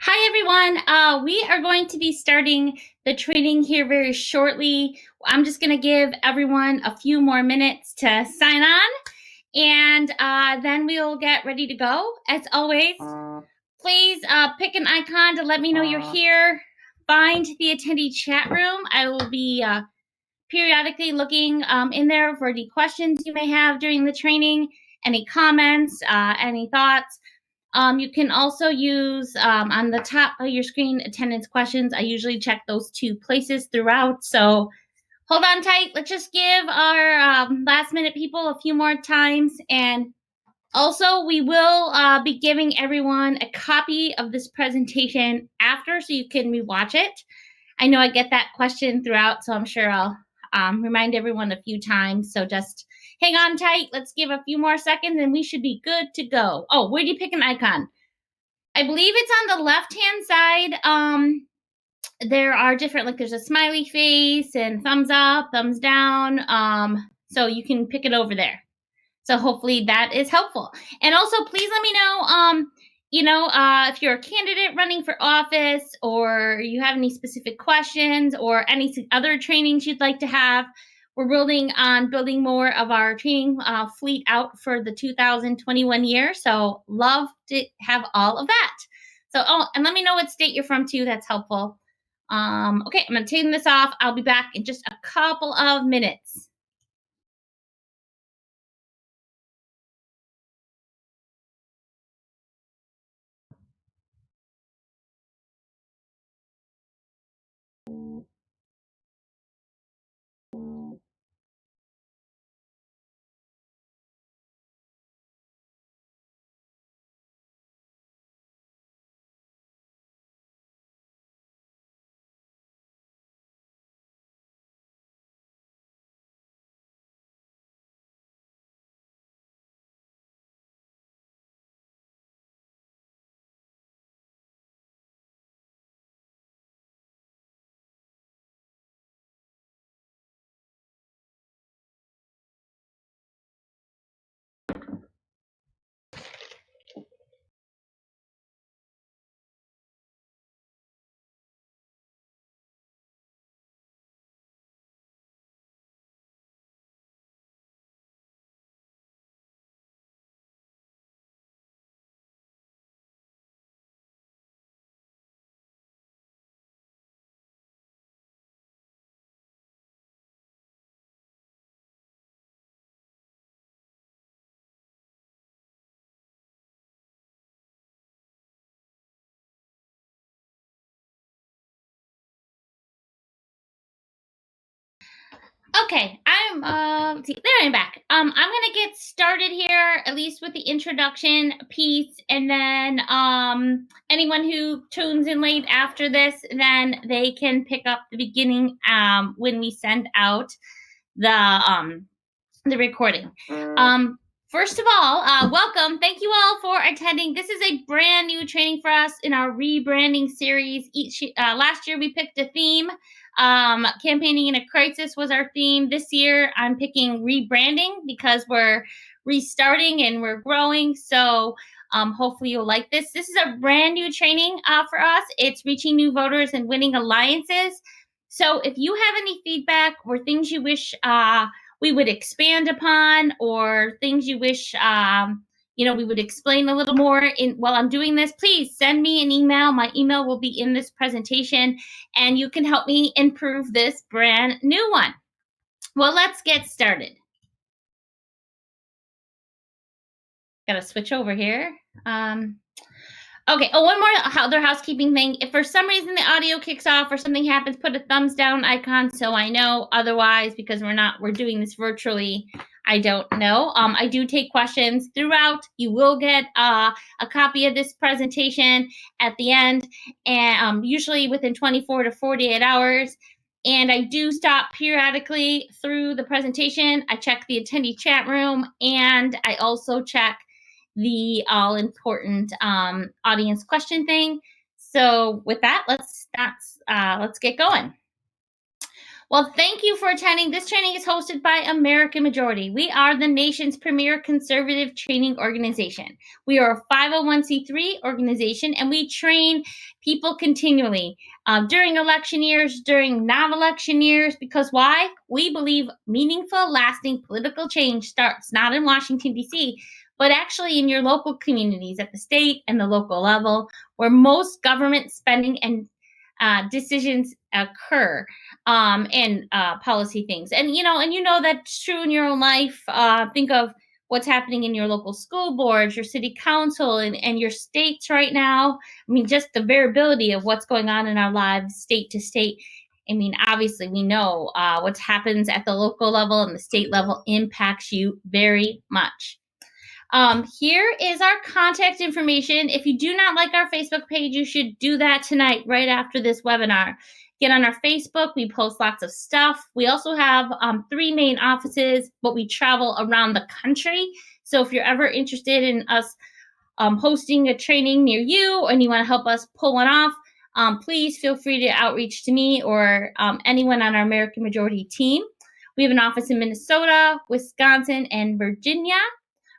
Hi, everyone. We are going to be starting the training here very shortly. I'm just going to give everyone a few more minutes to sign on, and then we'll get ready to go. As always, please pick an icon to let me know you're here. Find the attendee chat room. I will be periodically looking in there for any questions you may have during the training, any comments, any thoughts. You can also use on the top of your screen attendance questions. I usually check those two places throughout. So hold on tight. Let's just give our last minute people a few more times. And also, we will be giving everyone a copy of this presentation after so you can rewatch it. I know I get that question throughout, so I'm sure I'll remind everyone a few times. So just hang on tight. Let's give a few more seconds and we should be good to go. Oh, where do you pick an icon? I believe it's on the left-hand side. There are different, like there's a smiley face and thumbs up, thumbs down. So you can pick it over there. So hopefully that is helpful. And also, please let me know, if you're a candidate running for office or you have any specific questions or any other trainings you'd like to have. We're building more of our training fleet out for the 2021 year. So love to have all of that. So, and let me know what state you're from too. That's helpful. Okay, I'm going to turn this off. I'll be back in just a couple of minutes. Okay, there I'm back. I'm gonna get started here, at least with the introduction piece, and then anyone who tunes in late after this, then they can pick up the beginning when we send out the recording. First of all, welcome. Thank you all for attending. This is a brand new training for us in our rebranding series. Last year we picked a theme. Campaigning in a crisis was our theme. This year I'm picking rebranding because we're restarting and we're growing. So hopefully you'll like this. This is a brand new training for us. It's reaching new voters and winning alliances. So if you have any feedback or things you wish we would expand upon, or things you wish we would explain a little more while I'm doing this, please send me an email. My email will be in this presentation, and you can help me improve this brand new one. Well, let's get started. Gotta switch over here. Okay. Oh, one more other housekeeping thing. If for some reason the audio kicks off or something happens, put a thumbs down icon so I know. Otherwise, because we're doing this virtually, I don't know. I do take questions throughout. You will get a copy of this presentation at the end, and usually within 24 to 48 hours. And I do stop periodically through the presentation. I check the attendee chat room, and I also check the all-important audience question thing. So with that, let's get going. Well, thank you for attending. This training is hosted by American Majority. We are the nation's premier conservative training organization. We are a 501c3 organization, and we train people continually during election years, during non-election years, because why? We believe meaningful, lasting political change starts not in Washington, D.C., but actually in your local communities at the state and the local level, where most government spending and decisions occur, and policy things. And you know that's true in your own life. Think of what's happening in your local school boards, your city council, and your states right now. I mean, just the variability of what's going on in our lives, state to state. I mean, obviously, we know what happens at the local level and the state level impacts you very much. Here is our contact information. If you do not like our Facebook page, you should do that tonight, right after this webinar. Get on our Facebook. We post lots of stuff. We also have 3 main offices, but we travel around the country. So if you're ever interested in us hosting a training near you and you want to help us pull one off, please feel free to outreach to me or anyone on our American Majority team. We have an office in Minnesota, Wisconsin, and Virginia.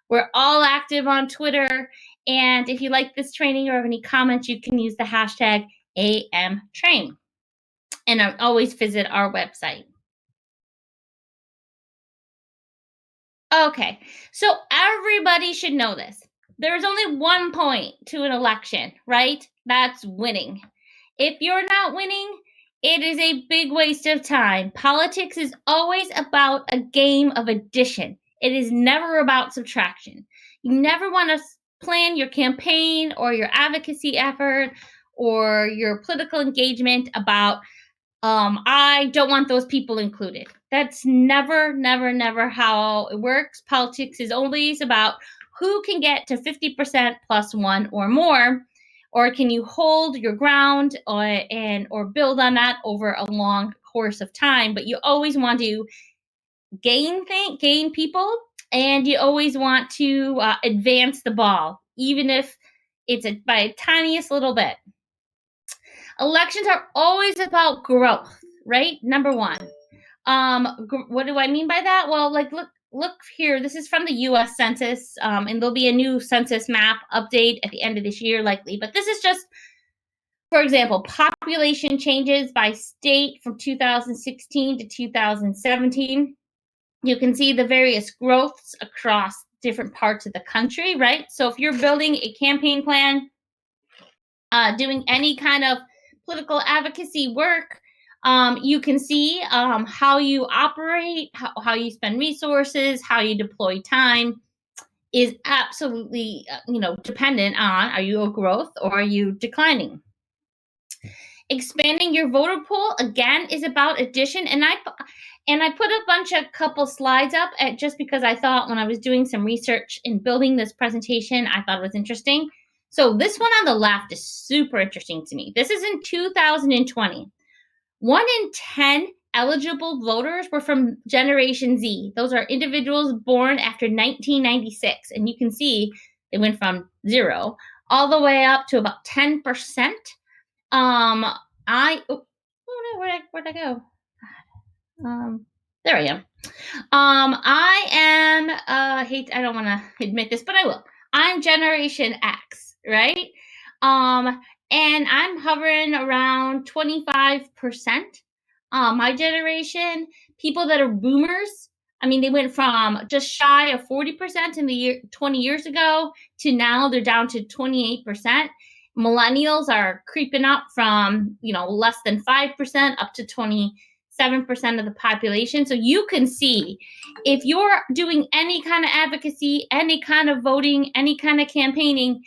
We're all active on Twitter. And if you like this training or have any comments, you can use the hashtag AMTrain. And always visit our website. Okay, so everybody should know this. There's only one point to an election, right? That's winning. If you're not winning, it is a big waste of time. Politics is always about a game of addition. It is never about subtraction. You never want to plan your campaign or your advocacy effort or your political engagement about, I don't want those people included. That's never, never, never how it works. Politics is always about who can get to 50% plus one or more, or can you hold your ground or build on that over a long course of time. But you always want to gain people, and you always want to advance the ball, even if it's by a tiniest little bit. Elections are always about growth, right? Number one. What do I mean by that? Well, like look here. This is from the U.S. Census, and there'll be a new census map update at the end of this year, likely. But this is just, for example, population changes by state from 2016 to 2017. You can see the various growths across different parts of the country, right? So if you're building a campaign plan, doing any kind of political advocacy work, you can see how you operate, how you spend resources, how you deploy time is absolutely, dependent on, are you a growth or are you declining? Expanding your voter pool, again, is about addition. And I put a couple slides up just because I thought when I was doing some research in building this presentation, I thought it was interesting. So this one on the left is super interesting to me. This is in 2020. 1 in 10 eligible voters were from Generation Z. Those are individuals born after 1996. And you can see they went from 0 all the way up to about 10%. Where'd I go? There I am. I am, I don't want to admit this, but I will. I'm Generation X, right? And I'm hovering around 25%. My generation, people that are boomers, I mean, they went from just shy of 40% in the year 20 years ago to now they're down to 28%. Millennials are creeping up from, less than 5% up to 27% of the population. So you can see if you're doing any kind of advocacy, any kind of voting, any kind of campaigning,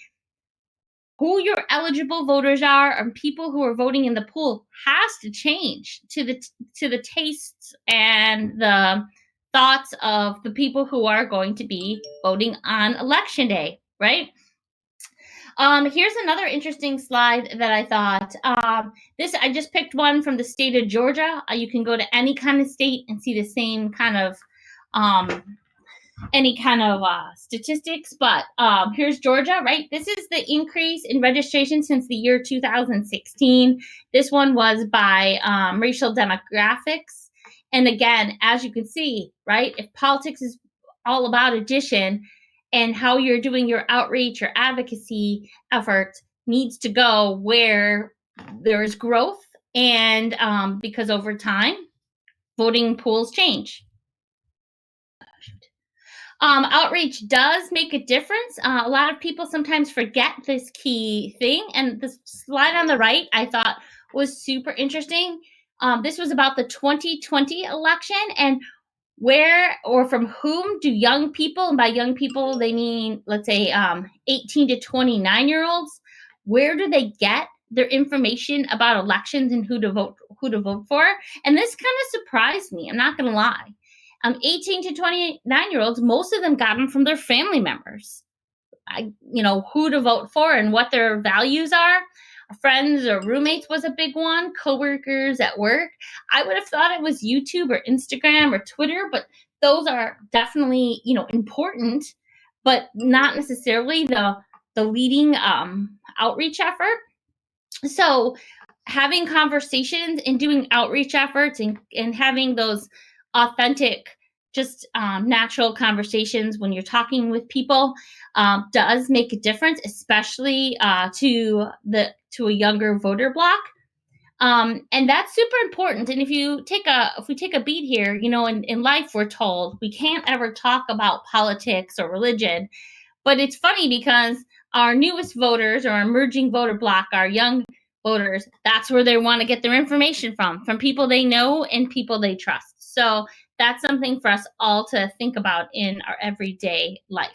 who your eligible voters are and people who are voting in the pool has to change to the tastes and the thoughts of the people who are going to be voting on election day, right? Here's another interesting slide that I thought. I just picked one from the state of Georgia. You can go to any kind of state and see the same kind of statistics, but here's Georgia, right? This is the increase in registration since the year 2016. This one was by racial demographics. And again, as you can see, right, if politics is all about addition, and how you're doing your outreach or advocacy effort needs to go where there's growth, and because over time, voting pools change. Outreach does make a difference. A lot of people sometimes forget this key thing. And the slide on the right, I thought was super interesting. This was about the 2020 election, and where or from whom do young people, and by young people, they mean, let's say, 18 to 29-year-olds, where do they get their information about elections and who to vote for? And this kind of surprised me. I'm not going to lie. 18 to 29-year-olds, most of them got them from their family members. Who to vote for and what their values are. Friends or roommates was a big one. Coworkers at work. I would have thought it was YouTube or Instagram or Twitter, but those are definitely, important, but not necessarily the leading outreach effort. So having conversations and doing outreach efforts and having those authentic, just natural conversations when you're talking with people does make a difference, especially to a younger voter block. And that's super important. And if we take a beat here, in life, we're told we can't ever talk about politics or religion. But it's funny because our newest voters, or our emerging voter block, our young voters, that's where they want to get their information from people they know and people they trust. So that's something for us all to think about in our everyday life.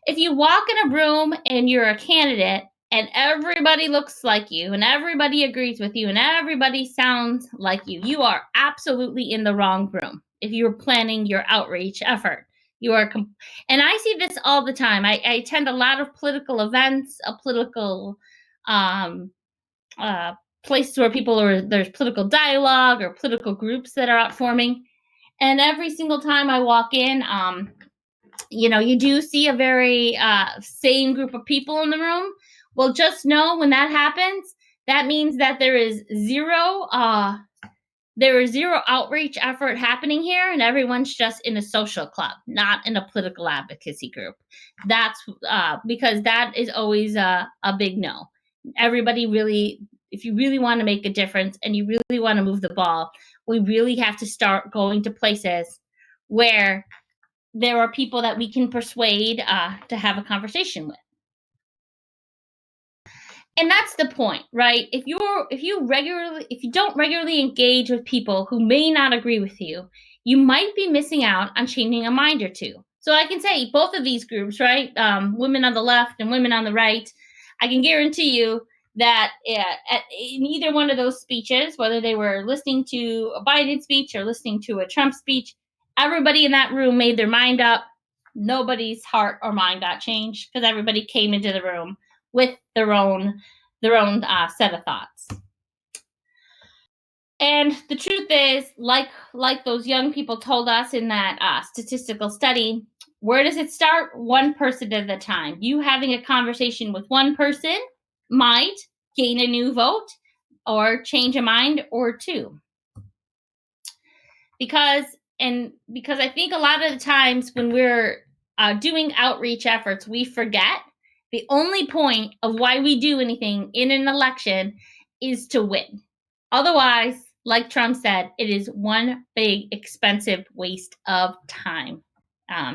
If you walk in a room and you're a candidate and everybody looks like you and everybody agrees with you and everybody sounds like you are absolutely in the wrong room if you're planning your outreach effort. And I see this all the time. I attend a lot of political events, political places where there's political dialogue or political groups that are out forming. And every single time I walk in, you do see a very same group of people in the room. Well, just know when that happens, that means that there is zero outreach effort happening here, and everyone's just in a social club, not in a political advocacy group. That's because that is always a big no. Everybody really, if you really want to make a difference and you really want to move the ball, we really have to start going to places where there are people that we can persuade to have a conversation with. And that's the point, right? If you don't regularly engage with people who may not agree with you, you might be missing out on changing a mind or two. So I can say both of these groups, right? Women on the left and women on the right, I can guarantee you that in either one of those speeches, whether they were listening to a Biden speech or listening to a Trump speech, everybody in that room made their mind up. Nobody's heart or mind got changed because everybody came into the room with their own set of thoughts. And the truth is, like those young people told us in that statistical study, where does it start? One person at a time. You having a conversation with one person might gain a new vote or change a mind or two. Because I think a lot of the times when we're doing outreach efforts, we forget the only point of why we do anything in an election is to win. Otherwise, like Trump said, it is one big, expensive waste of time.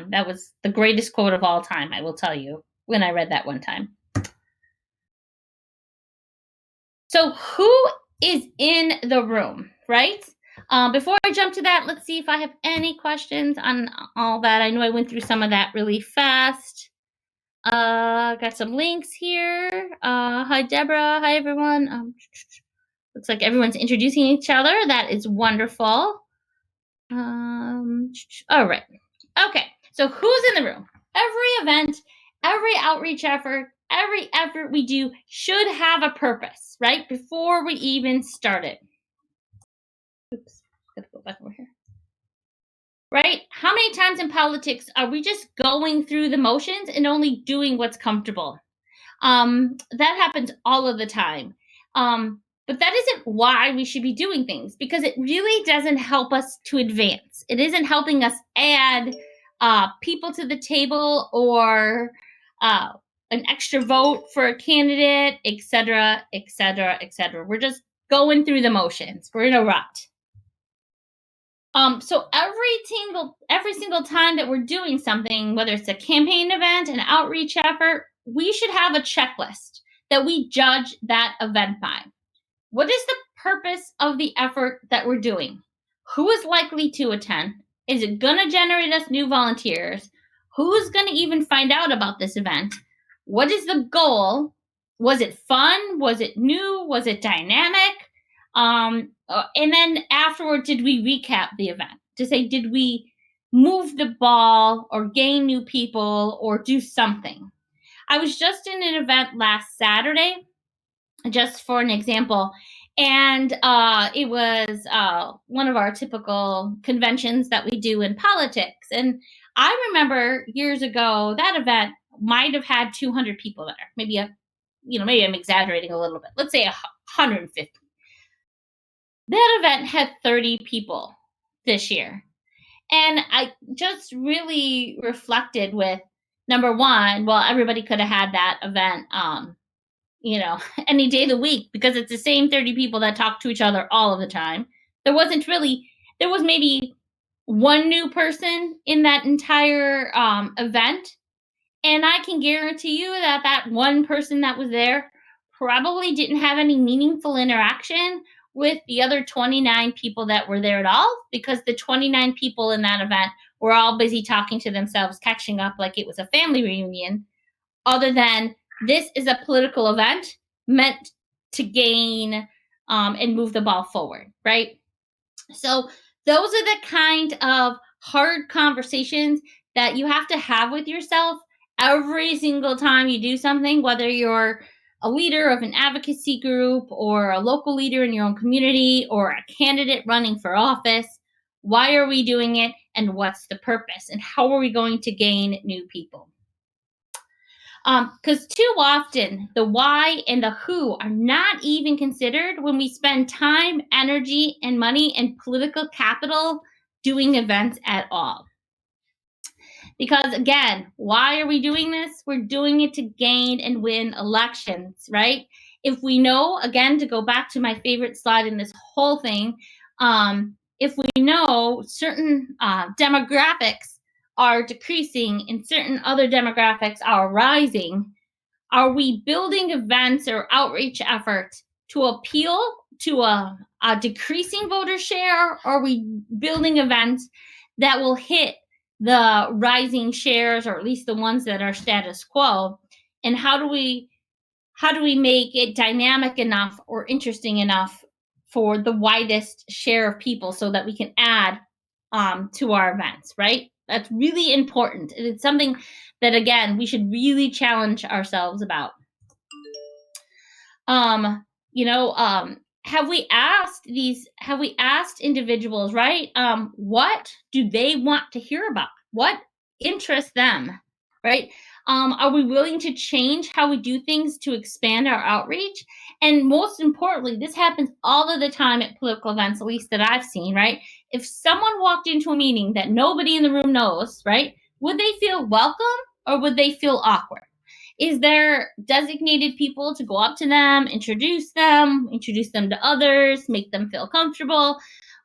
That was the greatest quote of all time, I will tell you, when I read that one time. So who is in the room, right? Before I jump to that, let's see if I have any questions on all that. I know I went through some of that really fast. Got some links here. Hi, Deborah. Hi, everyone. Looks like everyone's introducing each other. That is wonderful. All right. Okay. So who's in the room? Every event, every outreach effort, every effort we do should have a purpose, right? Before we even start it. Oops. Gotta go back over here. Right? How many times in politics are we just going through the motions and only doing what's comfortable? That happens all of the time. But that isn't why we should be doing things, because it really doesn't help us to advance. It isn't helping us add people to the table or an extra vote for a candidate, etc., etc., etc. We're just going through the motions. We're in a rut. So every single time that we're doing something, whether it's a campaign event, an outreach effort, we should have a checklist that we judge that event by. What is the purpose of the effort that we're doing? Who is likely to attend? Is it going to generate us new volunteers? Who's going to even find out about this event? What is the goal? Was it fun? Was it new? Was it dynamic? And then afterward, did we recap the event to say, did we move the ball or gain new people or do something? I was just in an event last Saturday, just for an example, and it was one of our typical conventions that we do in politics. And I remember years ago, that event might have had 200 people there. Maybe I'm exaggerating a little bit. Let's say 150. That event had 30 people this year. And I just really reflected with, number one, well, everybody could have had that event, any day of the week, because it's the same 30 people that talk to each other all of the time. There was maybe one new person in that entire event. And I can guarantee you that that one person that was there probably didn't have any meaningful interaction with the other 29 people that were there at all, because the 29 people in that event were all busy talking to themselves, catching up like it was a family reunion, other than this is a political event meant to gain and move the ball forward, right? So those are the kind of hard conversations that you have to have with yourself every single time you do something, whether you're a leader of an advocacy group or a local leader in your own community or a candidate running for office. Why are we doing it, and what's the purpose, and how are we going to gain new people? Because too often the why and the who are not even considered when we spend time, energy, and money and political capital doing events at all. Because again, why are we doing this? We're doing it to gain and win elections, right? If we know, again, to go back to my favorite slide in this whole thing, if we know certain demographics are decreasing and certain other demographics are rising, are we building events or outreach efforts to appeal to a decreasing voter share, or are we building events that will hit the rising shares, or at least the ones that are status quo? And how do we make it dynamic enough or interesting enough for the widest share of people so that we can add to our events, right? That's really important. And it's something that, again, we should really challenge ourselves about. Have we asked individuals, right? What do they want to hear about? What interests them, right? Are we willing to change how we do things to expand our outreach? And most importantly, this happens all of the time at political events, at least that I've seen, right? If someone walked into a meeting that nobody in the room knows, right, would they feel welcome or would they feel awkward? Is there designated people to go up to them, introduce them to others, make them feel comfortable?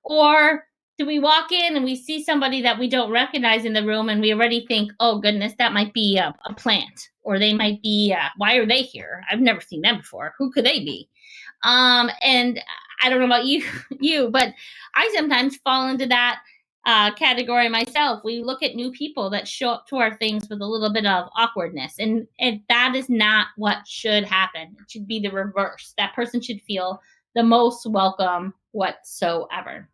Or do we walk in and we see somebody that we don't recognize in the room and we already think, oh goodness, that might be a plant, or they might be, why are they here? I've never seen them before. Who could they be? And I don't know about you, but I sometimes fall into that category myself. We look at new people that show up to our things with a little bit of awkwardness, and that is not what should happen. It should be the reverse. That person should feel the most welcome whatsoever.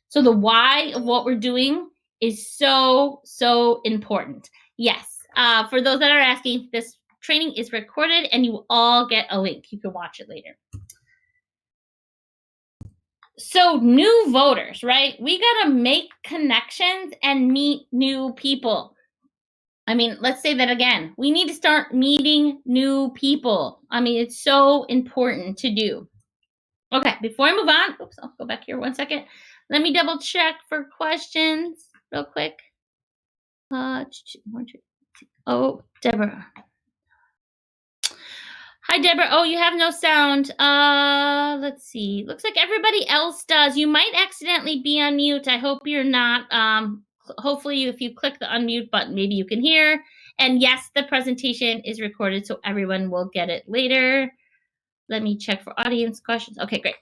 So the why of what we're doing is so important. Yes, for those that are asking, this training is recorded and you will all get a link. You can watch it later. So new voters, right? We got to make connections and meet new people. I mean, let's say that again. We need to start meeting new people. I mean, it's so important to do. Okay, before I move on, oops, I'll go back here 1 second. Let me double check for questions real quick. Oh, Deborah. Hi, Deborah. Oh, you have no sound. Let's see. Looks like everybody else does. You might accidentally be on mute. I hope you're not. Hopefully, if you click the unmute button, maybe you can hear. And yes, the presentation is recorded, so everyone will get it later. Let me check for audience questions. Okay, great.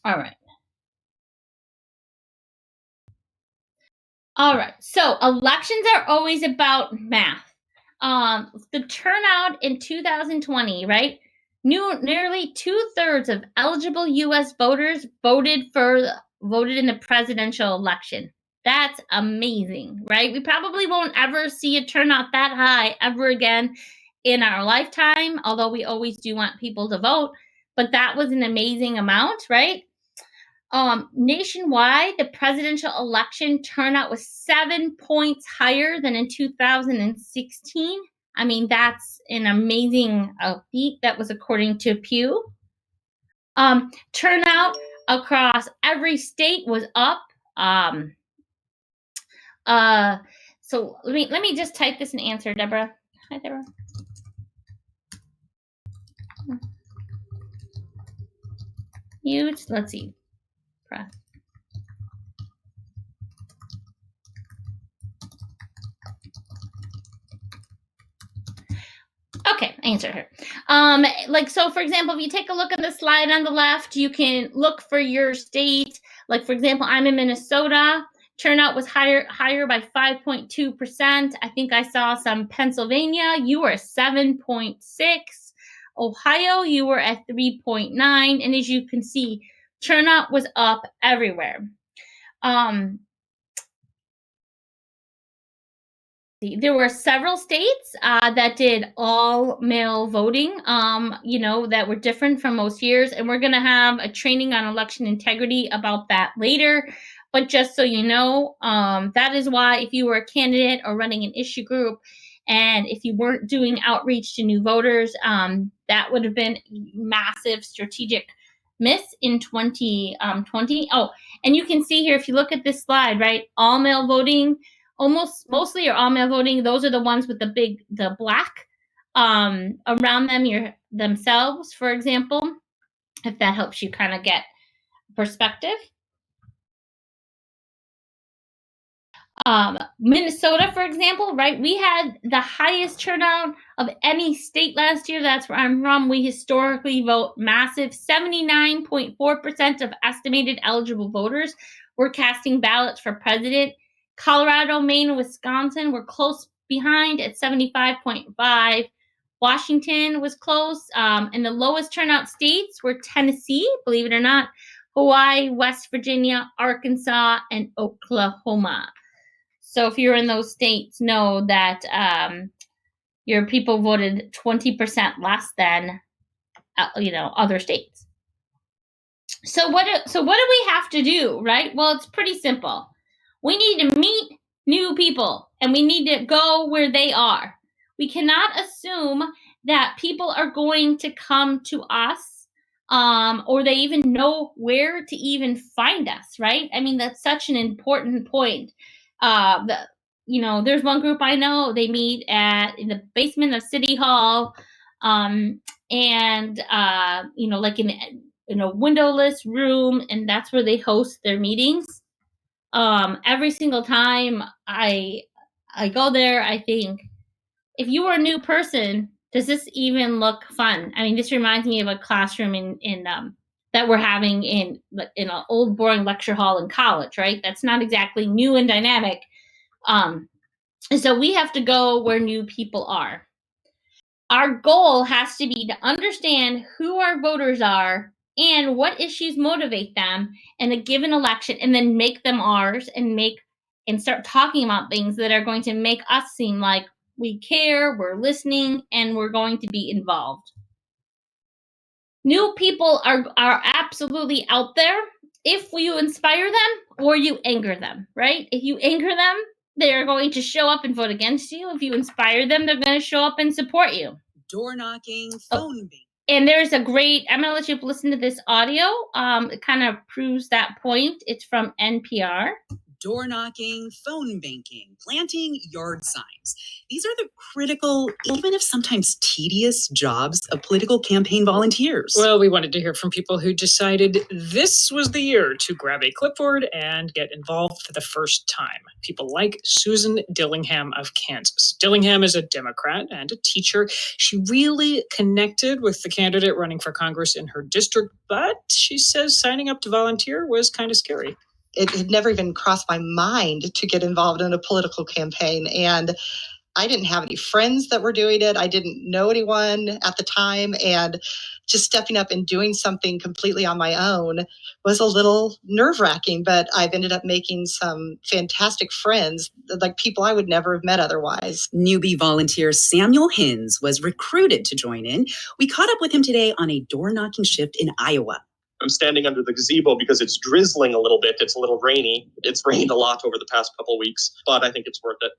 All right. All right. So elections are always about math. The turnout in 2020, right? Nearly 2/3 of eligible U.S. voters voted in the presidential election. That's amazing, right? We probably won't ever see a turnout that high ever again in our lifetime, although we always do want people to vote. But that was an amazing amount, right? Nationwide, the presidential election turnout was 7 points higher than in 2016. I mean, that's an amazing feat. That was according to Pew. Turnout across every state was up. So let me just type this and answer, Deborah. Hi, Deborah. Mute. Let's see. Press. Okay, answer her. Like, so for example, if you take a look at the slide on the left, you can look for your state. Like, for example, I'm in Minnesota. Turnout was higher by 5.2%. I think I saw some Pennsylvania. You were 7.6. Ohio, you were at 3.9. And as you can see, turnout was up everywhere. There were several states that did all mail voting, that were different from most years. And we're going to have a training on election integrity about that later. But just so you know, that is why if you were a candidate or running an issue group, and if you weren't doing outreach to new voters, that would have been a massive strategic miss in 2020. Oh, and you can see here, if you look at this slide, right, all mail voting, mostly are all mail voting. Those are the ones with the black around them themselves, for example, if that helps you kind of get perspective. Minnesota, for example, right? We had the highest turnout of any state last year. That's where I'm from. We historically vote massive. 79.4% of estimated eligible voters were casting ballots for president. Colorado, Maine, and Wisconsin were close behind at 75.5. Washington was close. And the lowest turnout states were Tennessee, believe it or not, Hawaii, West Virginia, Arkansas, and Oklahoma. So if you're in those states, know that your people voted 20% less than other states. So what do we have to do, right? Well, it's pretty simple. We need to meet new people, and we need to go where they are. We cannot assume that people are going to come to us, or they even know where to even find us, right? I mean, that's such an important point. There's one group I know, they meet in the basement of City Hall, and like in a windowless room, and that's where they host their meetings. Every single time I go there, I think, if you were a new person, does this even look fun? I mean, this reminds me of a classroom in that we're having in an old boring lecture hall in college, right? That's not exactly new and dynamic. And so we have to go where new people are. Our goal has to be to understand who our voters are and what issues motivate them in a given election, and then make them ours and start talking about things that are going to make us seem like we care, we're listening, and we're going to be involved. New people are absolutely out there if you inspire them or you anger them, right? If you anger them, they're going to show up and vote against you. If you inspire them, they're going to show up and support you. Door knocking, phone being. And there's a great, I'm going to let you listen to this audio. It kind of proves that point. It's from NPR. Door knocking, phone banking, planting yard signs. These are the critical, even if sometimes tedious, jobs of political campaign volunteers. Well, we wanted to hear from people who decided this was the year to grab a clipboard and get involved for the first time. People like Susan Dillingham of Kansas. Dillingham is a Democrat and a teacher. She really connected with the candidate running for Congress in her district, but she says signing up to volunteer was kind of scary. It had never even crossed my mind to get involved in a political campaign. And I didn't have any friends that were doing it. I didn't know anyone at the time. And just stepping up and doing something completely on my own was a little nerve-wracking, but I've ended up making some fantastic friends, like people I would never have met otherwise. Newbie volunteer Samuel Hins was recruited to join in. We caught up with him today on a door-knocking shift in Iowa. I'm standing under the gazebo because it's drizzling a little bit. It's a little rainy. It's rained a lot over the past couple of weeks, but I think it's worth it.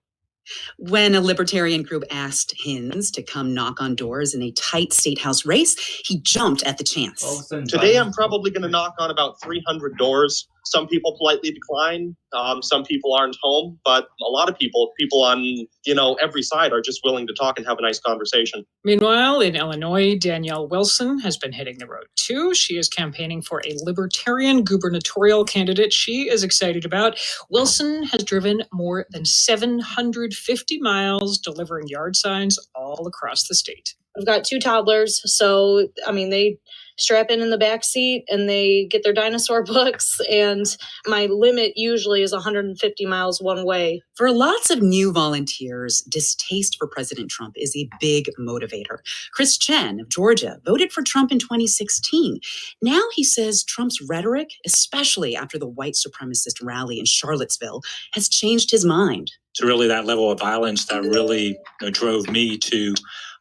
When a libertarian group asked Hins to come knock on doors in a tight state house race, he jumped at the chance. Today, I'm probably going to knock on about 300 doors. Some people politely decline. Some people aren't home, but a lot of people on, every side are just willing to talk and have a nice conversation. Meanwhile, in Illinois, Danielle Wilson has been hitting the road too. She is campaigning for a libertarian gubernatorial candidate she is excited about. Wilson has driven more than 750 miles delivering yard signs all across the state. I've got 2 toddlers, so they strap in the back seat and they get their dinosaur books, and my limit usually is 150 miles one way. For lots of new volunteers, distaste for President Trump is a big motivator. Chris Chen of Georgia voted for Trump in 2016. Now he says Trump's rhetoric, especially after the white supremacist rally in Charlottesville, has changed his mind. To really that level of violence that really drove me to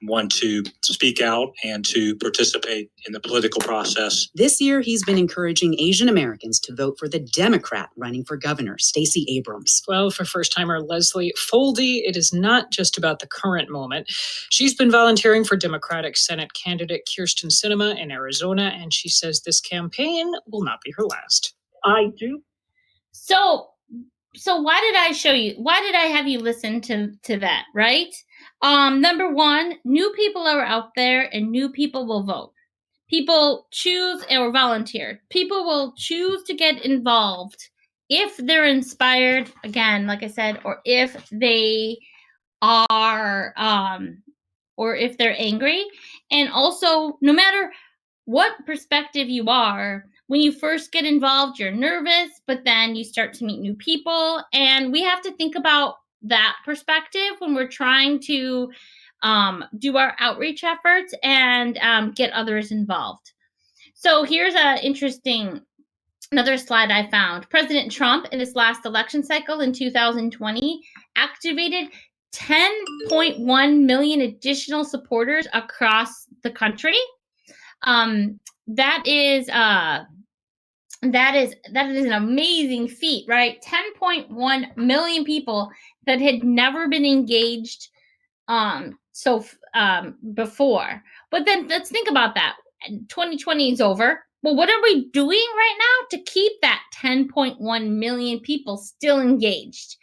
want to speak out and to participate in the political process. This year, he's been encouraging Asian Americans to vote for the Democrat running for governor, Stacey Abrams. Well, for first-timer Leslie Foldy, it is not just about the current moment. She's been volunteering for Democratic Senate candidate Kyrsten Sinema in Arizona, and she says this campaign will not be her last. I do. So why did I show you? Why did I have you listen to that, right? Number one, new people are out there and new people will vote. People choose or volunteer. People will choose to get involved if they're inspired, again, like I said, or if they are, or if they're angry. And also, no matter what perspective you are, when you first get involved, you're nervous, but then you start to meet new people. And we have to think about that perspective when we're trying to do our outreach efforts and get others involved. So here's another slide I found. President Trump in this last election cycle in 2020 activated 10.1 million additional supporters across the country. That is an amazing feat, right? 10.1 million people that had never been engaged before. But then let's think about that. 2020 is over. Well, what are we doing right now to keep that 10.1 million people still engaged?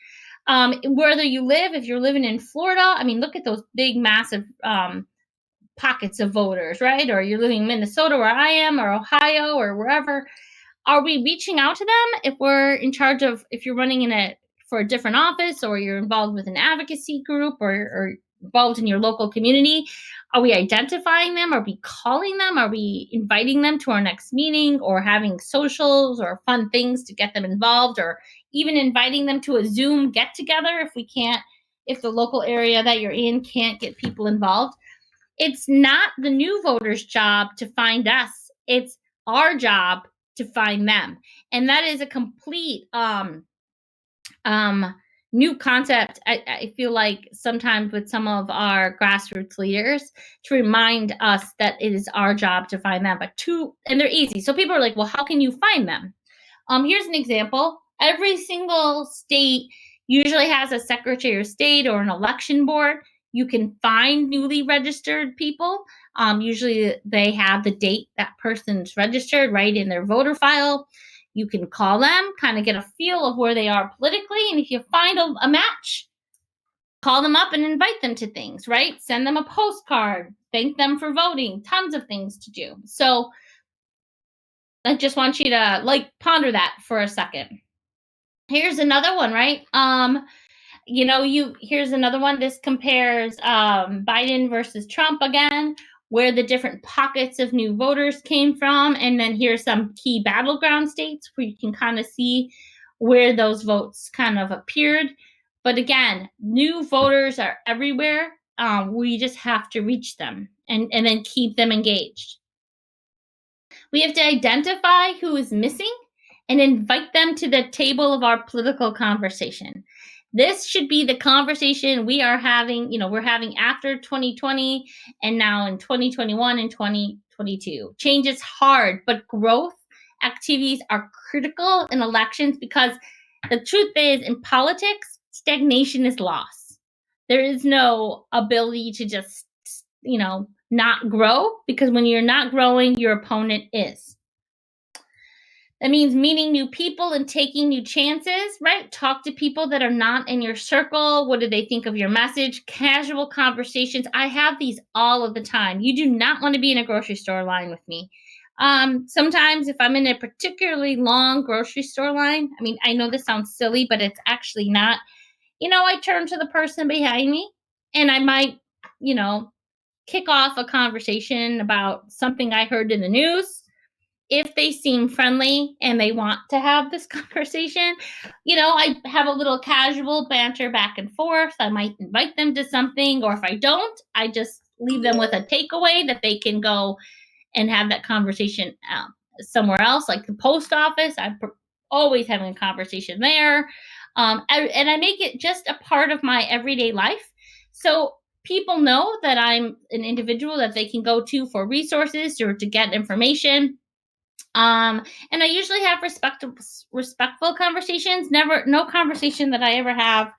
Whether you live, if you're living in Florida, look at those big, massive pockets of voters, right? Or you're living in Minnesota where I am, or Ohio, or wherever. Are we reaching out to them if we're in charge of, if you're running for a different office, or you're involved with an advocacy group, or involved in your local community? Are we identifying them? Are we calling them? Are we inviting them to our next meeting, or having socials or fun things to get them involved, or even inviting them to a Zoom get together if the local area that you're in can't get people involved? It's not the new voters' job to find us. It's our job to find them. And that is a complete new concept, I feel like, sometimes with some of our grassroots leaders, to remind us that it is our job to find them. And they're easy. So people are like, well, how can you find them? Here's an example. Every single state usually has a secretary of state or an election board. You can find newly registered people. Usually they have the date that person's registered right in their voter file. You can call them, kind of get a feel of where they are politically. And if you find a match, call them up and invite them to things, right? Send them a postcard, thank them for voting, tons of things to do. So I just want you to ponder that for a second. Here's another one, right? Here's another one. This compares Biden versus Trump again, where the different pockets of new voters came from. And then here's some key battleground states where you can kind of see where those votes kind of appeared. But again, new voters are everywhere. We just have to reach them and then keep them engaged. We have to identify who is missing and invite them to the table of our political conversation. This should be the conversation we are having, we're having after 2020 and now in 2021 and 2022. Change is hard, but growth activities are critical in elections because the truth is, in politics, stagnation is loss. There is no ability to just, not grow, because when you're not growing, your opponent is. That means meeting new people and taking new chances, right? Talk to people that are not in your circle. What do they think of your message? Casual conversations. I have these all of the time. You do not want to be in a grocery store line with me. Sometimes if I'm in a particularly long grocery store line, I know this sounds silly, but it's actually not. I turn to the person behind me and I might, kick off a conversation about something I heard in the news. If they seem friendly and they want to have this conversation, I have a little casual banter back and forth. I might invite them to something, or if I don't, I just leave them with a takeaway that they can go and have that conversation somewhere else, like the post office. I'm always having a conversation there. And I make it just a part of my everyday life. So people know that I'm an individual that they can go to for resources or to get information. And I usually have respectful conversations. No conversation that I ever have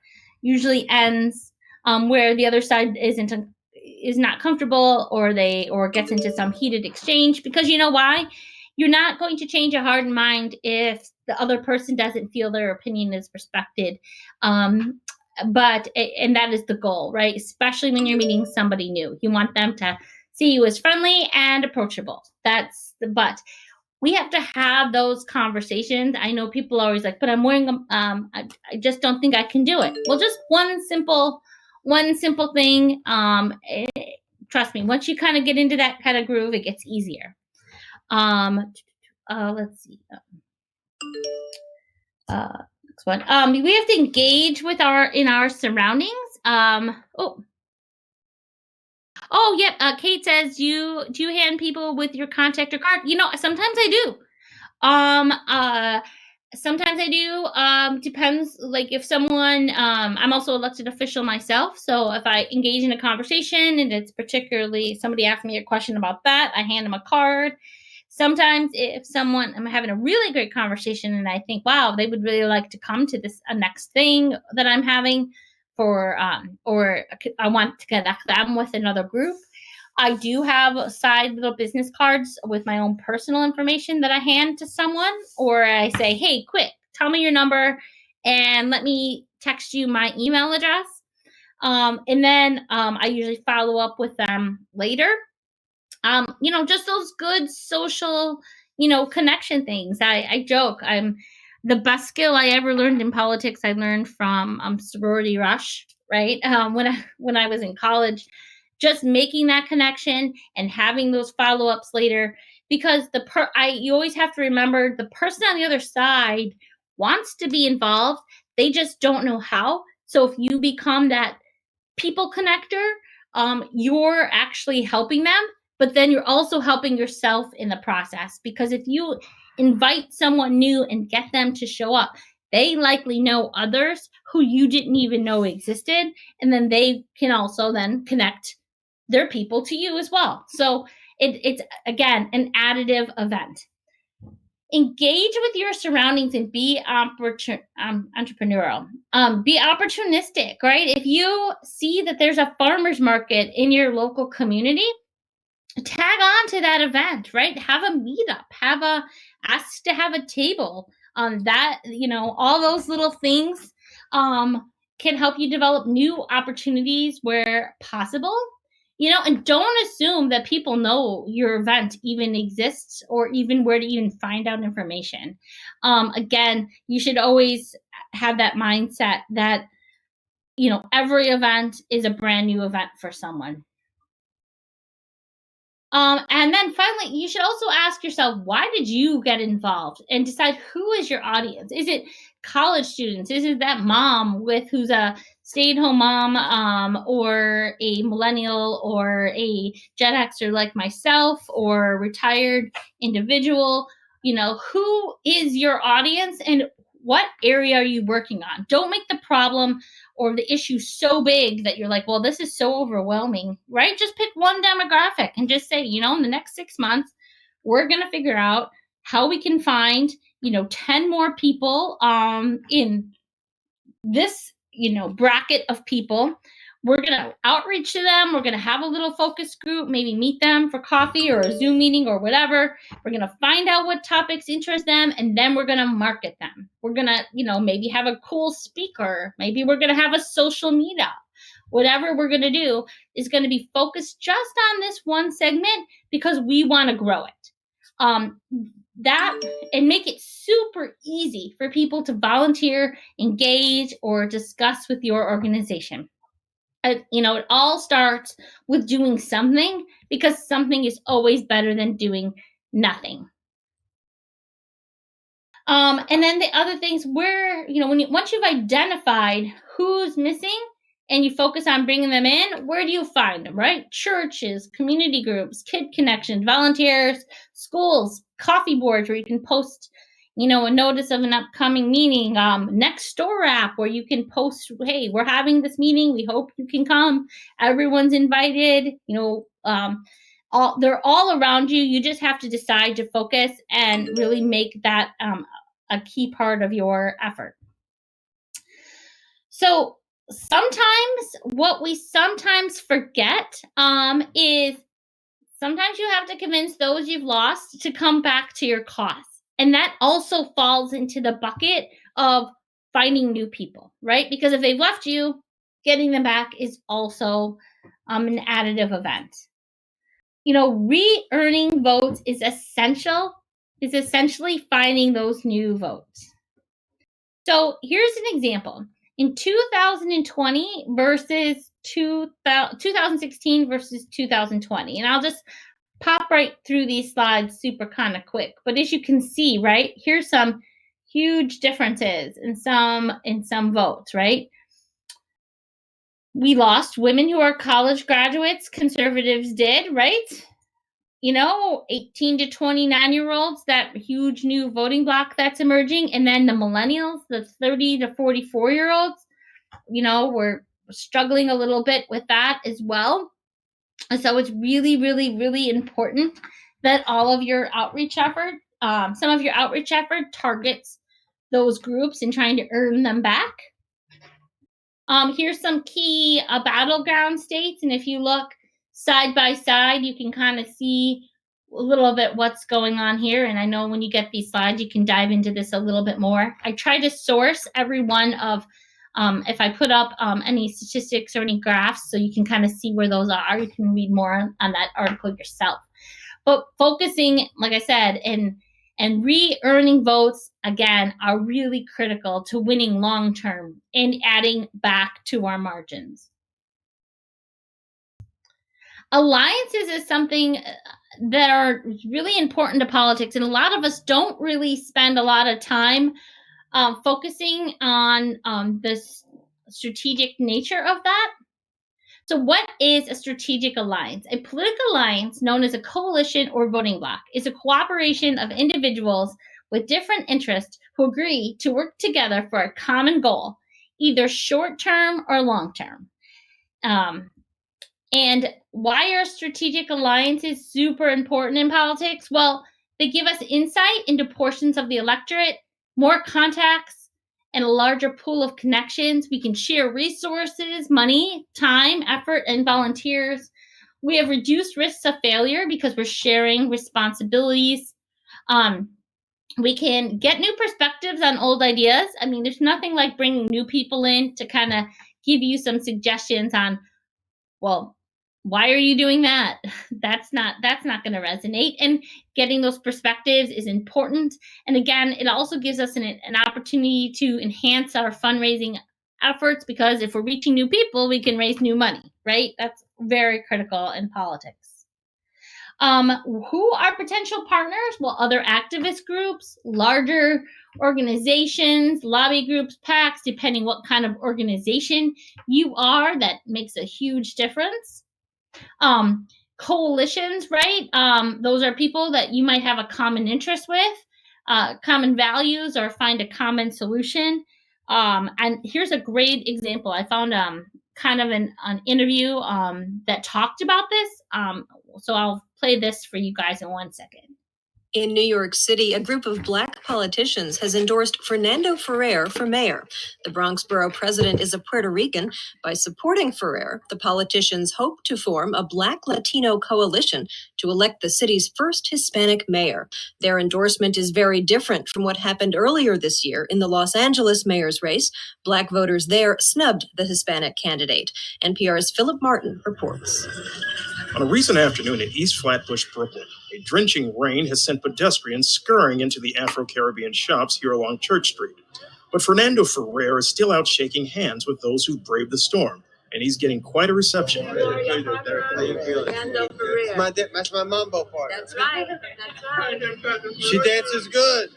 usually ends where the other side is not comfortable or gets into some heated exchange, because you know why? You're not going to change a hardened mind if the other person doesn't feel their opinion is respected. And that is the goal, right? Especially when you're meeting somebody new. You want them to see you as friendly and approachable. But we have to have those conversations. I know people are always like, but I'm wearing them. I just don't think I can do it. Well, just one simple thing. Trust me, once you kind of get into that kind of groove, it gets easier. Let's see. Next one. We have to engage with our surroundings. Kate says, do you hand people with your contact or card? Sometimes I do. Sometimes I do. Depends. Like if someone, I'm also elected official myself. So if I engage in a conversation and it's particularly somebody asked me a question about that, I hand them a card. Sometimes if I'm having a really great conversation and I think, wow, they would really like to come to this next thing that I'm having or I want to connect them with another group, I do have side little business cards with my own personal information that I hand to someone, or I say, hey, quick, tell me your number and let me text you my email address. And then I usually follow up with them later. Just those good social, connection things. I joke. The best skill I ever learned in politics, I learned from Sorority Rush, right? When I was in college, just making that connection and having those follow-ups later, because you always have to remember the person on the other side wants to be involved. They just don't know how. So if you become that people connector, you're actually helping them, but then you're also helping yourself in the process, because if you invite someone new and get them to show up, they likely know others who you didn't even know existed, and then they can also then connect their people to you as well. So it's again an additive event. Engage with your surroundings and be entrepreneurial. Be opportunistic, right? If you see that there's a farmer's market in your local community, tag on to that event, right? Have a meetup, ask to have a table. That, all those little things can help you develop new opportunities where possible. And don't assume that people know your event even exists or even where to even find out information. Again, you should always have that mindset that, every event is a brand new event for someone. And then finally, you should also ask yourself, why did you get involved, and decide who is your audience? Is it college students? Is it that mom who's a stay-at-home mom, or a millennial, or a Gen Xer like myself, or a retired individual? Who is your audience, and what area are you working on? Don't make the problem or the issue so big that you're like, well, this is so overwhelming, right? Just pick one demographic and just say, in the next 6 months, we're going to figure out how we can find, 10 more people in this, bracket of people. We're going to outreach to them. We're going to have a little focus group, maybe meet them for coffee or a Zoom meeting or whatever. We're going to find out what topics interest them, and then we're going to market them. We're going to, maybe have a cool speaker. Maybe we're going to have a social meetup. Whatever we're going to do is going to be focused just on this one segment because we want to grow it. And make it super easy for people to volunteer, engage, or discuss with your organization. It all starts with doing something, because something is always better than doing nothing. And then the other things where, once you've identified who's missing and you focus on bringing them in, where do you find them, right? Churches, community groups, kid connections, volunteers, schools, coffee boards where you can post, a notice of an upcoming meeting, Nextdoor app where you can post, hey, we're having this meeting. We hope you can come. Everyone's invited. They're all around you. You just have to decide to focus and really make that a key part of your effort. So what we sometimes forget is sometimes you have to convince those you've lost to come back to your cause. And that also falls into the bucket of finding new people, right? Because if they've left you, getting them back is also an additive event. Re-earning votes is essentially finding those new votes. So here's an example. In 2020 versus 2016 versus 2020, and I'll just pop right through these slides super kind of quick. But as you can see, right, here's some huge differences in some votes, right? We lost women who are college graduates. Conservatives did, right? 18 to 29-year-olds, that huge new voting block that's emerging. And then the millennials, the 30 to 44-year-olds, we're struggling a little bit with that as well. So it's really, really, really important that all of your outreach effort, some of your outreach effort targets those groups and trying to earn them back. Here's some key battleground states. And if you look side by side, you can kind of see a little bit what's going on here. And I know when you get these slides, you can dive into this a little bit more. I try to source every one of if I put up any statistics or any graphs, so you can kind of see where those are. You can read more on that article yourself. But focusing, like I said, and re-earning votes, again, are really critical to winning long-term and adding back to our margins. Alliances is something that are really important to politics, and a lot of us don't really spend a lot of time focusing on the strategic nature of that. So what is a strategic alliance? A political alliance, known as a coalition or voting bloc, is a cooperation of individuals with different interests who agree to work together for a common goal, either short-term or long-term. And why are strategic alliances super important in politics? Well, They give us insight into portions of the electorate, more contacts, and a larger pool of connections. We can share resources, money, time, effort, and volunteers. We have reduced risks of failure because we're sharing responsibilities. We can get new perspectives on old ideas. I mean, there's nothing like bringing new people in to kind of give you some suggestions on, well, why are you doing that? That's not going to resonate. And getting those perspectives is important. And again, it also gives us an opportunity to enhance our fundraising efforts, because if we're reaching new people, we can raise new money, right? That's very critical in politics. Who are potential partners? Well, other activist groups, larger organizations, lobby groups, PACs, depending what kind of organization you are, that makes a huge difference. Coalitions, right? Those are people that you might have a common interest with, common values, or find a common solution. And here's a great example. I found kind of an interview that talked about this. So I'll play this for you guys in 1 second. In New York City, a group of Black politicians has endorsed Fernando Ferrer for mayor. The Bronx Borough president is a Puerto Rican. By supporting Ferrer, the politicians hope to form a Black-Latino coalition to elect the city's first Hispanic mayor. Their endorsement is very different from what happened earlier this year in the Los Angeles mayor's race. Black voters there snubbed the Hispanic candidate. NPR's Philip Martin reports. On a recent afternoon in East Flatbush, Brooklyn, a drenching rain has sent pedestrians scurrying into the Afro-Caribbean shops here along Church Street. But Fernando Ferrer is still out shaking hands with those who braved the storm, and he's getting quite a reception. Fernando Ferrer. That's my mambo partner. That's right. She dances good.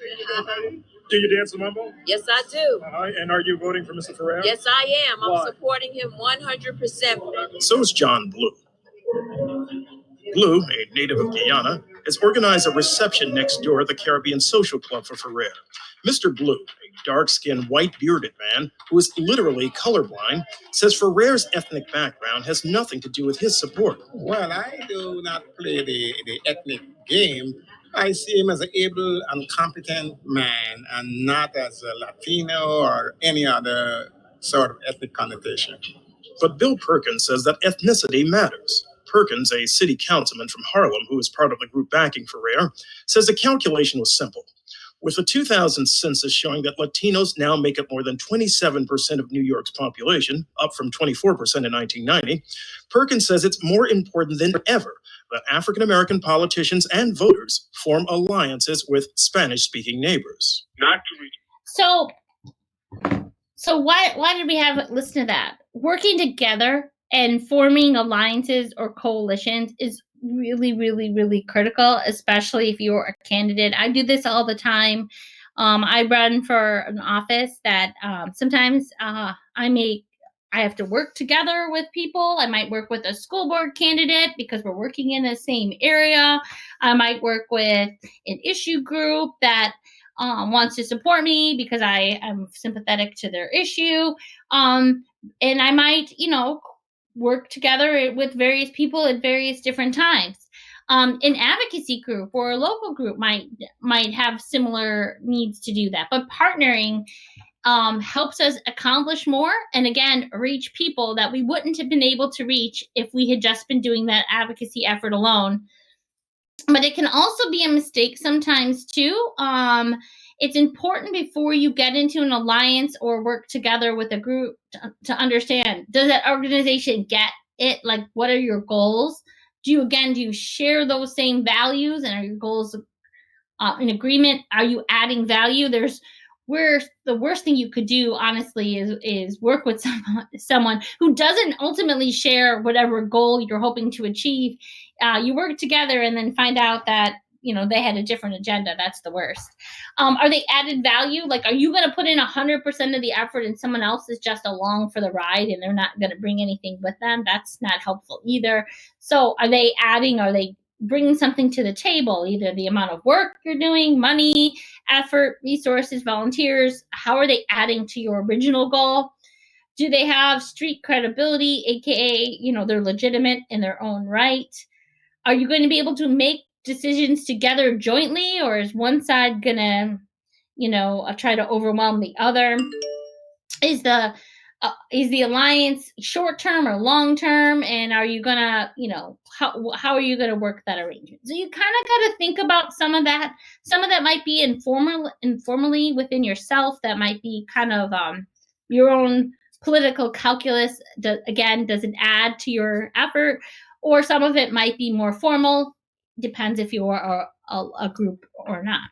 Do you dance the mambo? Yes, I do. And are you voting for Mr. Ferrer? Yes, I am. Why? I'm supporting him 100%. So is John Blue. Blue, a native of Guyana, has organized a reception next door at the Caribbean Social Club for Ferrer. Mr. Blue, a dark-skinned, white-bearded man who is literally colorblind, says Ferrer's ethnic background has nothing to do with his support. Well, I do not play the ethnic game. I see him as an able and competent man and not as a Latino or any other sort of ethnic connotation. But Bill Perkins says that ethnicity matters. Perkins, a city councilman from Harlem who is part of the group backing Ferrer, says the calculation was simple. With the 2000 census showing that Latinos now make up more than 27% of New York's population, up from 24% in 1990, Perkins says it's more important than ever that African-American politicians and voters form alliances with Spanish-speaking neighbors. So why did we have listen to that? Working together and forming alliances or coalitions is really, really, really critical, especially if you're a candidate. I do this all the time. I run for an office that sometimes I have to work together with people. I might work with a school board candidate because we're working in the same area. I might work with an issue group that wants to support me because I am sympathetic to their issue. And I might, work together with various people at various different times. An advocacy group or a local group might have similar needs to do that. But partnering helps us accomplish more and, again, reach people that we wouldn't have been able to reach if we had just been doing that advocacy effort alone. But it can also be a mistake sometimes, too. It's important before you get into an alliance or work together with a group to understand, does that organization get it? Like, what are your goals? Do you share those same values, and are your goals in agreement? Are you adding value? Where the worst thing you could do, honestly, is work with someone who doesn't ultimately share whatever goal you're hoping to achieve. You work together and then find out that they had a different agenda. That's the worst. Are they added value? Like, are you going to put in 100% of the effort and someone else is just along for the ride and they're not going to bring anything with them? That's not helpful either. So are they bringing something to the table, either the amount of work you're doing, money, effort, resources, volunteers? How are they adding to your original goal? Do they have street credibility, aka, they're legitimate in their own right? Are you going to be able to make decisions together jointly, or is one side gonna, try to overwhelm the other? Is the alliance short term or long term, and are you gonna, how are you gonna work that arrangement? So you kind of got to think about some of that. Some of that might be informally within yourself. That might be kind of your own political calculus. Does it add to your effort, or some of it might be more formal? Depends if you're a group or not.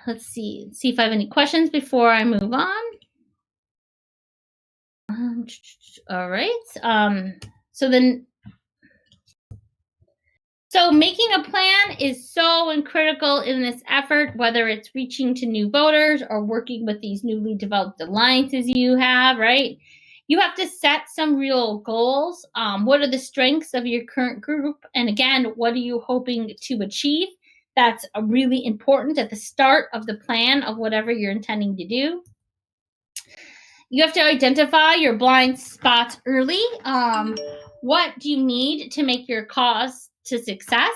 Let's see if I have any questions before I move on. All right. So making a plan is so critical in this effort, whether it's reaching to new voters or working with these newly developed alliances you have, right? You have to set some real goals. What are the strengths of your current group? And again, what are you hoping to achieve? That's really important at the start of the plan of whatever you're intending to do. You have to identify your blind spots early. What do you need to make your cause to success?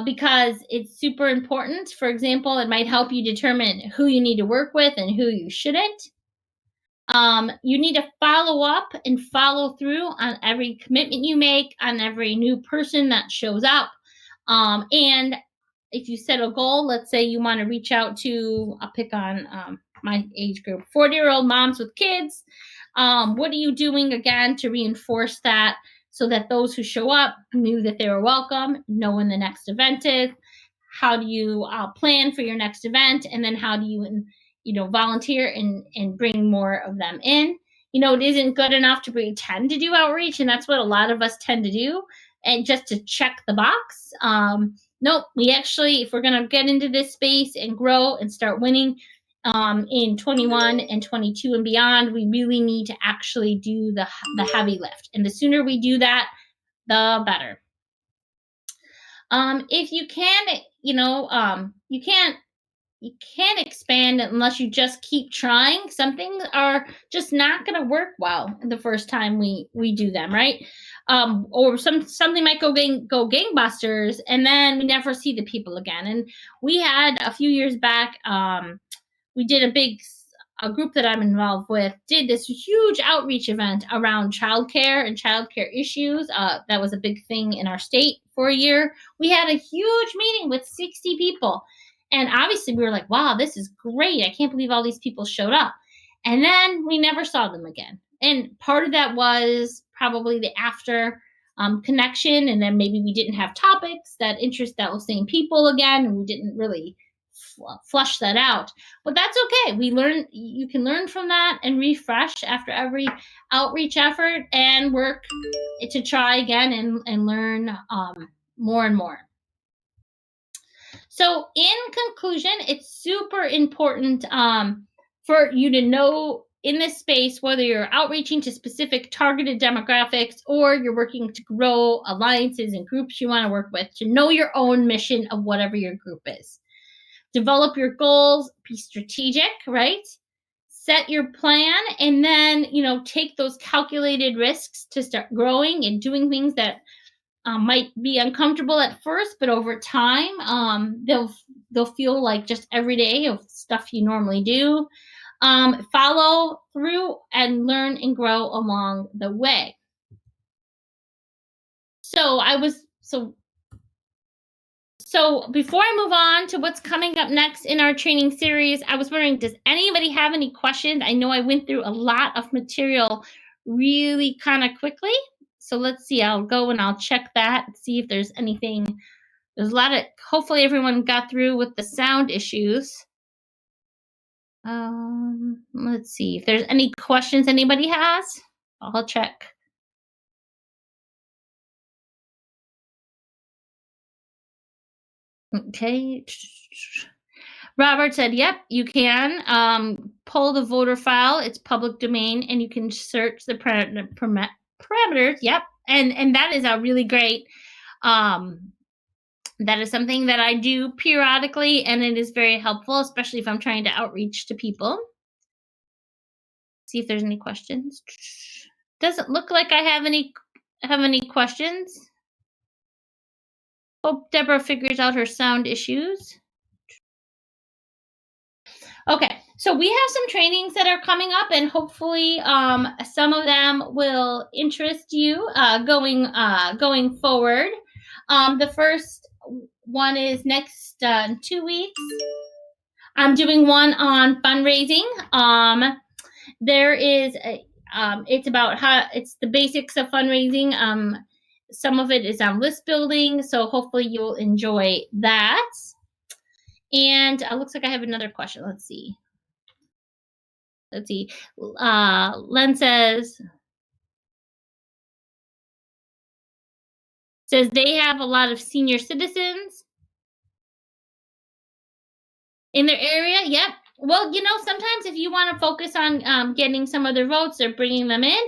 Because it's super important. For example, it might help you determine who you need to work with and who you shouldn't. You need to follow up and follow through on every commitment you make, on every new person that shows up. And if you set a goal, let's say you want to reach out to, I'll pick on my age group, 40-year-old moms with kids. What are you doing again to reinforce that, so that those who show up knew that they were welcome, know when the next event is? How do you plan for your next event? And then how do you, volunteer and bring more of them in? It isn't good enough to pretend to do outreach, and that's what a lot of us tend to do, and just to check the box. Nope, we actually, if we're going to get into this space and grow and start winning in 21 and 22 and beyond, we really need to actually do the heavy lift. And the sooner we do that, the better. If you can, you can't expand unless you just keep trying. Some things are just not going to work well the first time we do them, right? Or something might go gangbusters, and then we never see the people again. And we had a few years back, we did a group that I'm involved with did this huge outreach event around childcare and childcare issues. That was a big thing in our state for a year. We had a huge meeting with 60 people. And obviously we were like, wow, this is great. I can't believe all these people showed up. And then we never saw them again. And part of that was probably the after connection. And then maybe we didn't have topics that interest those same people again. And we didn't really flush that out. But that's okay. You can learn from that and refresh after every outreach effort and work to try again and learn more and more. So in conclusion, it's super important for you to know in this space, whether you're outreaching to specific targeted demographics or you're working to grow alliances and groups you want to work with, to know your own mission of whatever your group is. Develop your goals, be strategic, right? Set your plan, and then, take those calculated risks to start growing and doing things that might be uncomfortable at first, but over time, they'll feel like just every day of stuff you normally do. Follow through and learn and grow along the way. So before I move on to what's coming up next in our training series, I was wondering, does anybody have any questions? I know I went through a lot of material really kind of quickly. So let's see, I'll go and I'll check that and see if there's anything. There's a lot of, hopefully everyone got through with the sound issues. Let's see if there's any questions anybody has. I'll check. Okay. Robert said, yep, you can pull the voter file. It's public domain, and you can search the parameters. Yep. And that is a really great, that is something that I do periodically, and it is very helpful, especially if I'm trying to outreach to people. See if there's any questions. Doesn't look like I have any have any questions? Hope Deborah figures out her sound issues. Okay, so we have some trainings that are coming up, and hopefully some of them will interest you going forward. The first one is next 2 weeks. I'm doing one on fundraising. There is it's about it's the basics of fundraising. Some of it is on list building, so hopefully you'll enjoy that. And looks like I have another question. Let's see. Len says they have a lot of senior citizens in their area. Yep. Well, sometimes if you want to focus on getting some of their votes or bringing them in,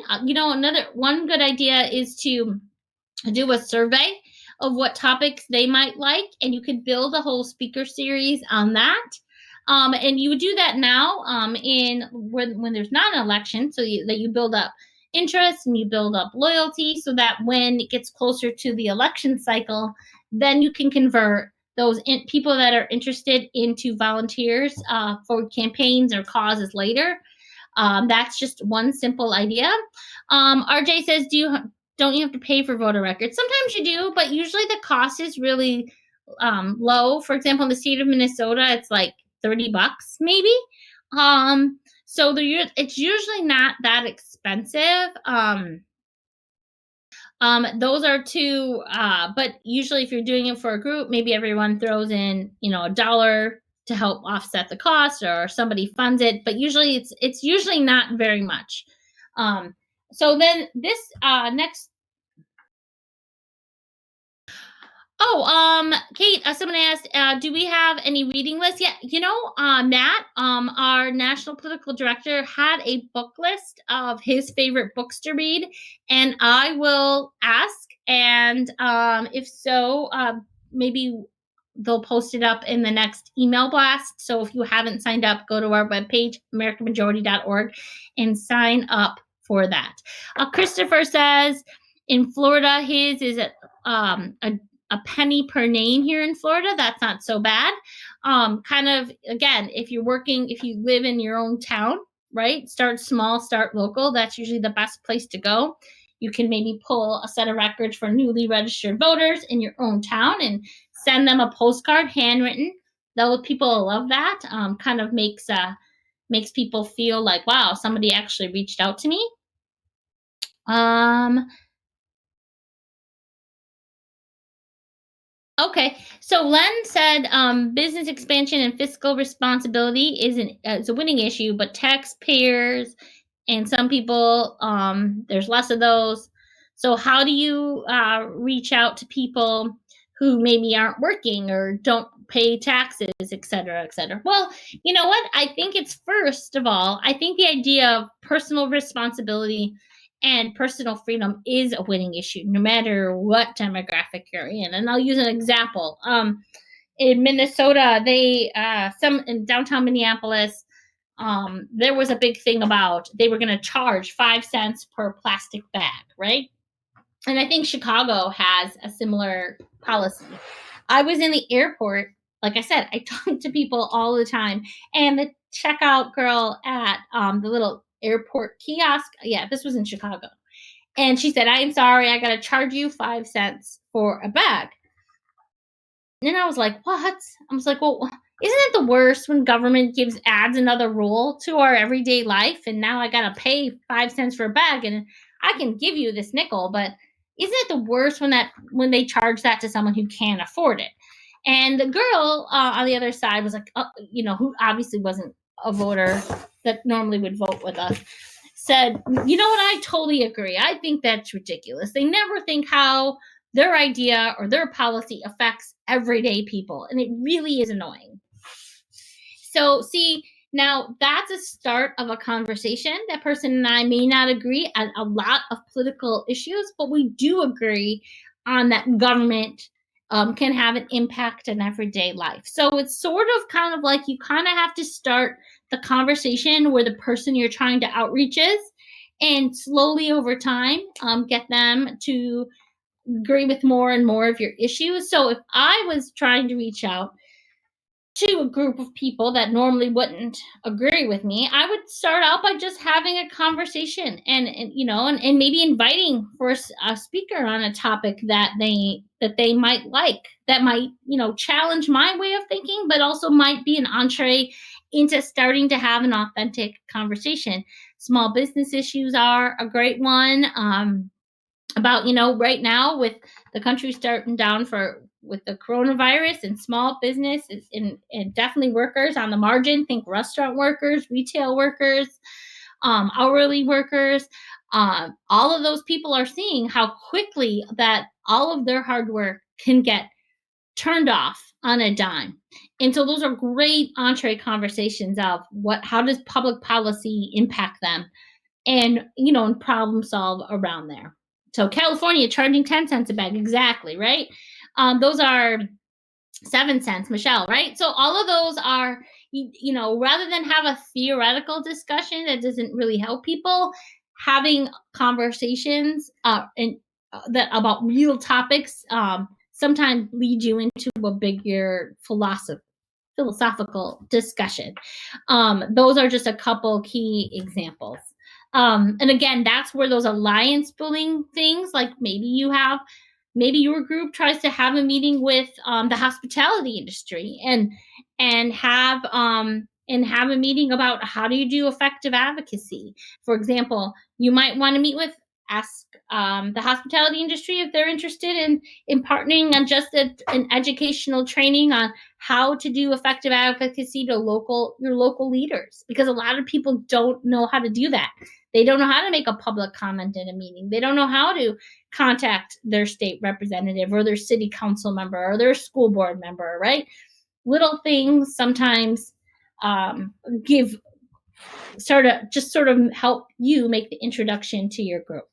one good idea is to do a survey of what topics they might like, and you could build a whole speaker series on that. And you would do that now when there's not an election, so that you build up interest and you build up loyalty, so that when it gets closer to the election cycle, then you can convert those people that are interested into volunteers for campaigns or causes later. That's just one simple idea. RJ says, don't you have to pay for voter records? Sometimes you do, but usually the cost is really low. For example, in the state of Minnesota, it's like $30 maybe. So it's usually not that expensive. Those are two, but usually if you're doing it for a group, maybe everyone throws in, $1 to help offset the cost, or somebody funds it, but usually it's usually not very much. So then this next. Kate, someone asked, do we have any reading lists? Yeah, Matt, our national political director, had a book list of his favorite books to read, and I will ask, and if so, maybe they'll post it up in the next email blast. So if you haven't signed up, go to our webpage, americanmajority.org, and sign up for that. Christopher says, in Florida, his is a penny per name here in Florida. That's not so bad. Kind of, again, if you live in your own town, right? Start small, start local. That's usually the best place to go. You can maybe pull a set of records for newly registered voters in your own town and send them a postcard, handwritten. Those people love that. Kind of makes people feel like, wow, somebody actually reached out to me. Okay, so Len said business expansion and fiscal responsibility is a winning issue, but taxpayers and some people, there's less of those. So how do you reach out to people who maybe aren't working or don't pay taxes, et cetera, et cetera? Well, you know what? I think it's, first of all, I think the idea of personal responsibility and personal freedom is a winning issue, no matter what demographic you're in. And I'll use an example. In Minnesota, in downtown Minneapolis, there was a big thing about they were going to charge 5 cents per plastic bag, right? And I think Chicago has a similar policy. I was in the airport. Like I said, I talk to people all the time. And the checkout girl at the little airport kiosk, yeah, this was in Chicago, and she said, I'm sorry, I gotta charge you 5 cents for a bag. And I was like, what? I was like, well, isn't it the worst when government adds another rule to our everyday life, and now I gotta pay 5 cents for a bag, and I can give you this nickel, but isn't it the worst when they charge that to someone who can't afford it? And the girl on the other side was like, who obviously wasn't a voter that normally would vote with us, said, you know what, I totally agree. I think that's ridiculous. They never think how their idea or their policy affects everyday people, and it really is annoying. So see, now that's a start of a conversation. That person and I may not agree on a lot of political issues, but we do agree on that government can have an impact on everyday life. So it's sort of kind of like you kind of have to start the conversation where the person you're trying to outreach is, and slowly over time, get them to agree with more and more of your issues. So if I was trying to reach out to a group of people that normally wouldn't agree with me, I would start out by just having a conversation and maybe inviting for a speaker on a topic that they might like, that might, challenge my way of thinking, but also might be an entree into starting to have an authentic conversation. Small business issues are a great one. About, right now with the country starting down with the coronavirus, and small business and definitely workers on the margin, think restaurant workers, retail workers, hourly workers, all of those people are seeing how quickly that all of their hard work can get turned off on a dime. And so those are great entree conversations of how does public policy impact them, and and problem solve around there. So California charging 10 cents a bag, exactly, right? Those are 7 cents, Michelle, right? So all of those are, rather than have a theoretical discussion that doesn't really help people, having conversations that about real topics sometimes lead you into a bigger philosophical discussion. Those are just a couple key examples. And again, that's where those alliance building things, like maybe your group tries to have a meeting with the hospitality industry and have a meeting about how do you do effective advocacy. For example, you might want to ask the hospitality industry if they're interested in partnering on just an educational training on how to do effective advocacy to your local leaders, because a lot of people don't know how to do that. They don't know how to make a public comment in a meeting. They don't know how to contact their state representative or their city council member or their school board member, right? Little things sometimes sort of help you make the introduction to your group.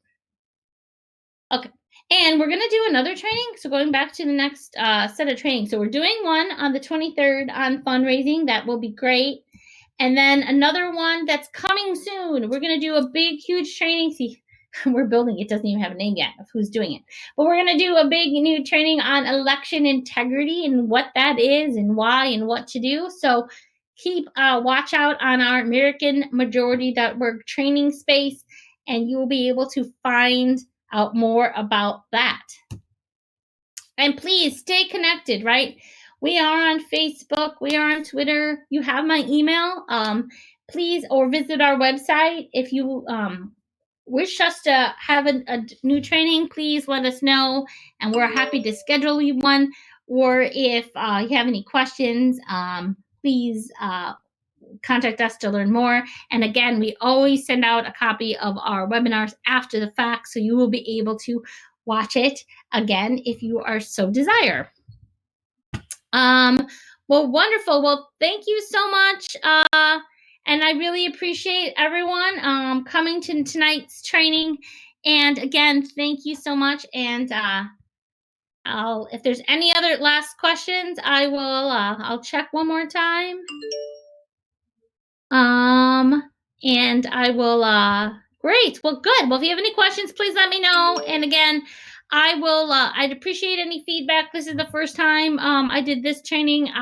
Okay. And we're going to do another training. So going back to the next set of training. So we're doing one on the 23rd on fundraising. That will be great. And then another one that's coming soon. We're going to do a big, huge training. See, we're building it. Doesn't even have a name yet of who's doing it. But we're going to do a big new training on election integrity and what that is and why and what to do. So keep watch out on our AmericanMajority.org training space, and you will be able to find out more about that. And please stay connected, right? We are on Facebook. We are on Twitter. You have my email. Please, or visit our website. If you wish us to have a new training, please let us know, and we're happy to schedule you one. Or if you have any questions, please contact us to learn more. And again, we always send out a copy of our webinars after the fact, so you will be able to watch it again if you are so desire. Well, wonderful. Well, thank you so much. And I really appreciate everyone coming to tonight's training. And again, thank you so much. And if there's any other last questions, I'll check one more time. And I will, great. Well, good. Well, if you have any questions, please let me know. And again, I'd appreciate any feedback. This is the first time I did this training.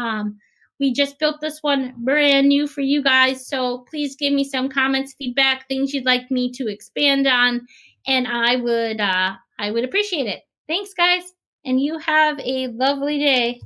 We just built this one brand new for you guys. So please give me some comments, feedback, things you'd like me to expand on. And I would appreciate it. Thanks, guys. And you have a lovely day.